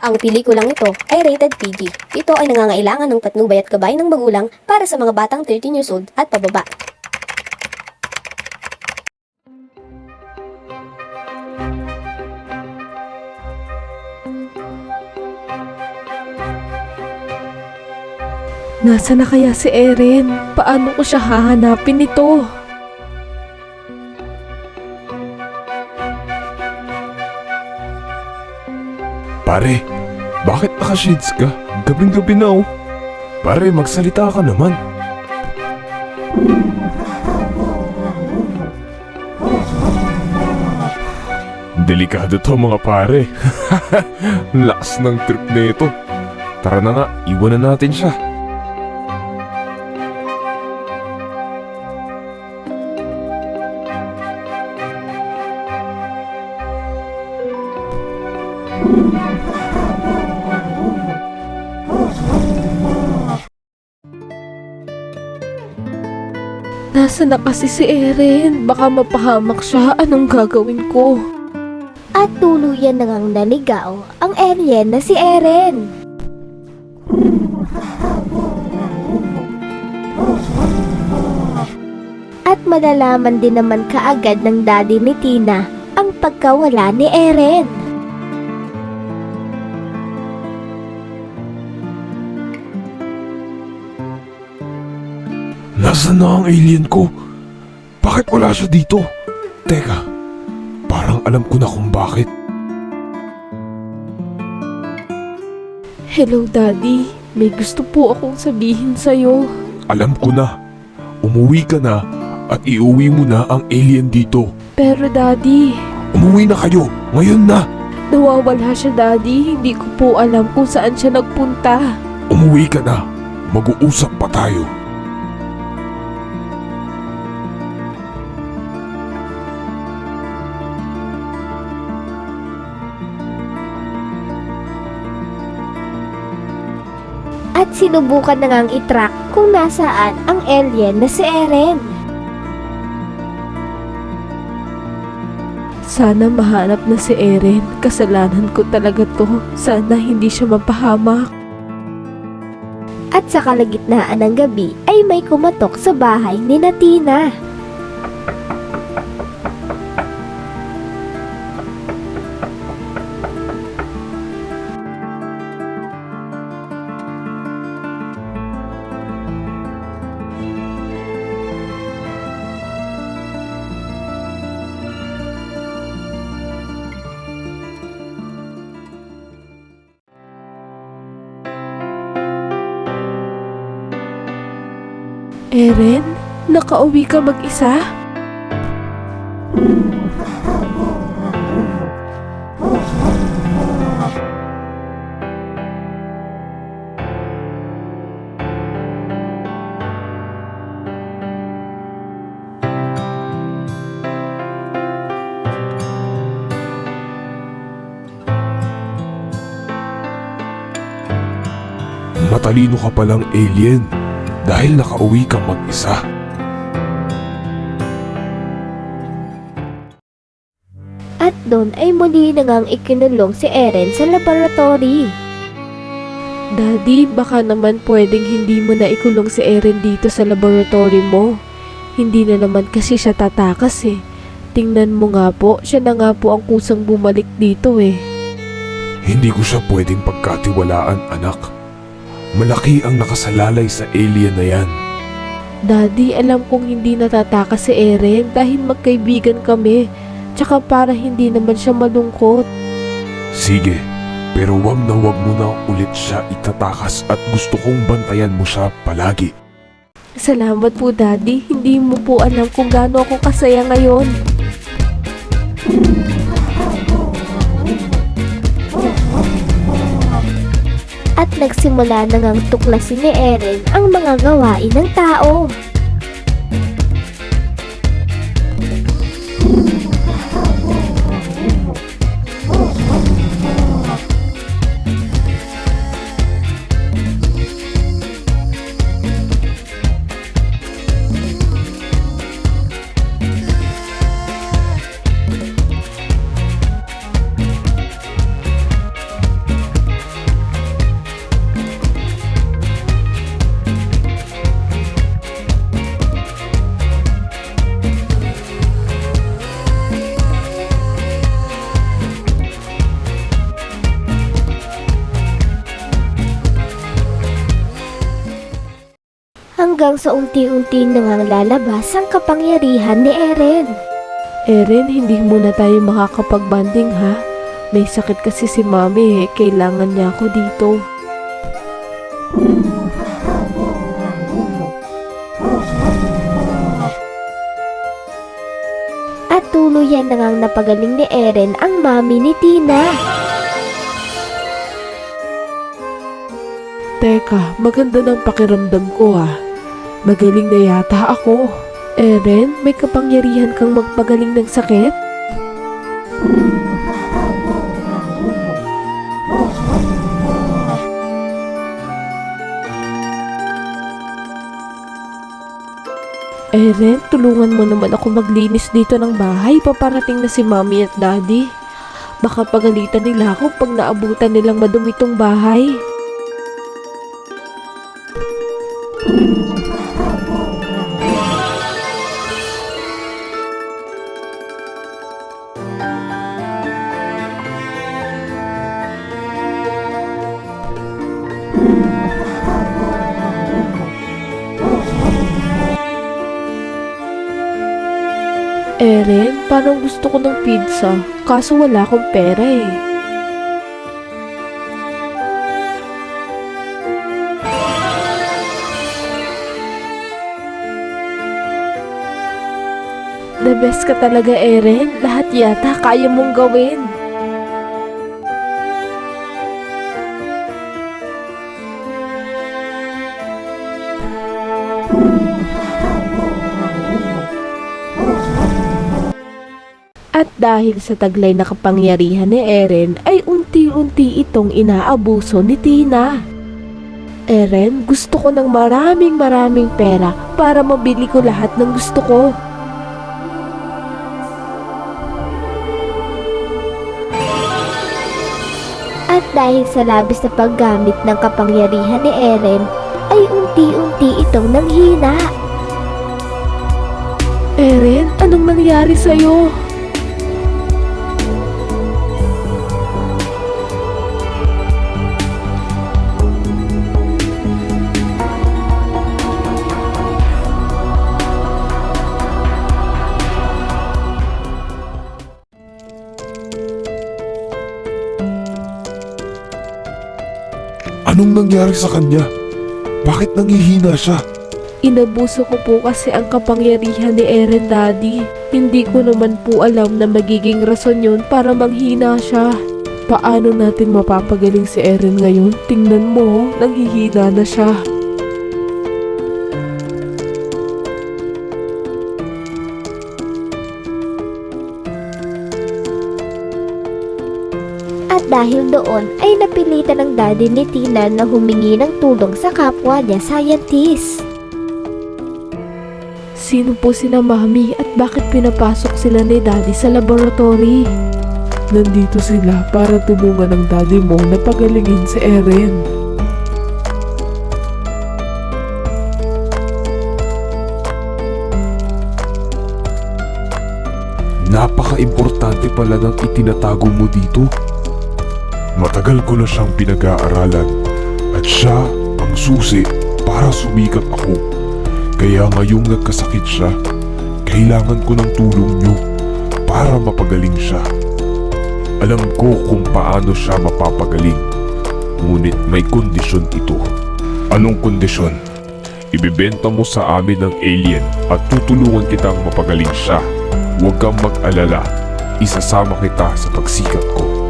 Ang pelikulang ito ay rated PG. Ito ay nangangailangan ng patnubay at gabay ng magulang para sa mga batang 13 years old at pababa. Nasa na kaya si Eren? Paano ko siya hahanapin nito? Pare, bakit naka-shades ka? Gabing-gabi na oh. Pare, magsalita ka naman. Delikado to mga pare. Lakas ng trip na ito. Tara na nga, iwanan natin siya. Nasa na kasi si Eren? Baka mapahamak siya. Anong gagawin ko? At tuluyan na ngang naligaw ang alien na si Eren. At malalaman din naman kaagad ng daddy ni Tina ang pagkawala ni Eren. Nasaan na ang alien ko? Bakit wala siya dito? Teka, parang alam ko na kung bakit. Hello, Daddy. May gusto po akong sabihin sa'yo. Alam ko na. Umuwi ka na at iuwi mo na ang alien dito. Pero, Daddy, Umuwi na kayo, ngayon na. nawawala siya, Daddy. Hindi ko po alam kung saan siya nagpunta. Umuwi ka na. Mag-uusap pa tayo. At sinubukan na ngang itrack kung nasaan ang alien na si Eren. Sana mahanap na si Eren. Kasalanan ko talaga to. Sana hindi siya mapahamak. At sa kalagitnaan ng gabi ay may kumatok sa bahay ni Tina. Eren, nakauwi ka mag-isa? Matalino ka palang alien dahil nakauwi ka mag-isa. At doon ay muli na ngang ikinulong si Eren sa laboratory. Daddy, baka naman pwedeng hindi mo na ikulong si Eren dito sa laboratory mo. Hindi na naman kasi siya tatakas eh. Tingnan mo nga po, siya na nga po ang kusang bumalik dito eh. Hindi ko siya pwedeng pagkatiwalaan, anak. Malaki ang nakasalalay sa alien na yan. Daddy, alam kong hindi natatakas si Eren dahil magkaibigan kami. Tsaka para hindi naman siya malungkot. Sige, pero wag mo na ulit siya itatakas at gusto kong bantayan mo siya palagi. Salamat po, Daddy. Hindi mo po alam kung gaano ako kasaya ngayon. At nagsimula na ngang tuklasin ni Eren ang mga gawain ng tao. hanggang sa unti-unti nang lalabas ang kapangyarihan ni Eren. Eren, hindi muna tayo makakapagbanding ha. May sakit kasi si Mami kailangan niya ako dito. At tuluyan na ngang napagaling ni Eren ang mami ni Tina. Teka, maganda ng pakiramdam ko ah. Magaling na yata ako. Eren, may kapangyarihan kang magpagaling ng sakit? Eren, tulungan mo naman ako maglinis dito ng bahay. Paparating na si Mami at Daddy. Baka pagalitan nila ako pag naabutan nilang madumi tong bahay. Eren, parang gusto ko ng pizza. Kaso wala akong pera eh. The best ka talaga, Eren. Lahat yata kaya mong gawin. At dahil sa taglay na kapangyarihan ni Eren ay unti-unti itong inaabuso ni Tina. Eren, gusto ko ng maraming pera para mabili ko lahat ng gusto ko. At dahil sa labis na paggamit ng kapangyarihan ni Eren, ay unti-unti itong nanghina. Eren, anong nangyari sa'yo? Anong nangyari sa kanya? Bakit nangihina siya? Inabuso ko po kasi ang kapangyarihan ni Eren, Daddy. Hindi ko naman po alam na magiging rason yun para manghina siya. Paano natin mapapagaling si Eren ngayon? Tingnan mo, nanghihina na siya. At dahil doon ay napilitan ng daddy ni Tina na humingi ng tulong sa kapwa niya scientist. Sino po sina Mami at bakit pinapasok sila ni Daddy sa laboratory? Nandito sila para tulungan ng daddy mo na pagalingin si Eren. Napaka-importante pala ng itinatago mo dito. Matagal ko na siyang pinag-aaralan at siya ang susi para sumikat ako. Kaya ngayong nagkasakit siya, kailangan ko ng tulong niyo para mapagaling siya. Alam ko kung paano siya mapapagaling, ngunit may kondisyon ito. Anong kondisyon? Ibibenta mo sa amin ng alien at tutulungan kitang mapagaling siya. Huwag kang mag-alala, isasama kita sa pagsikat ko.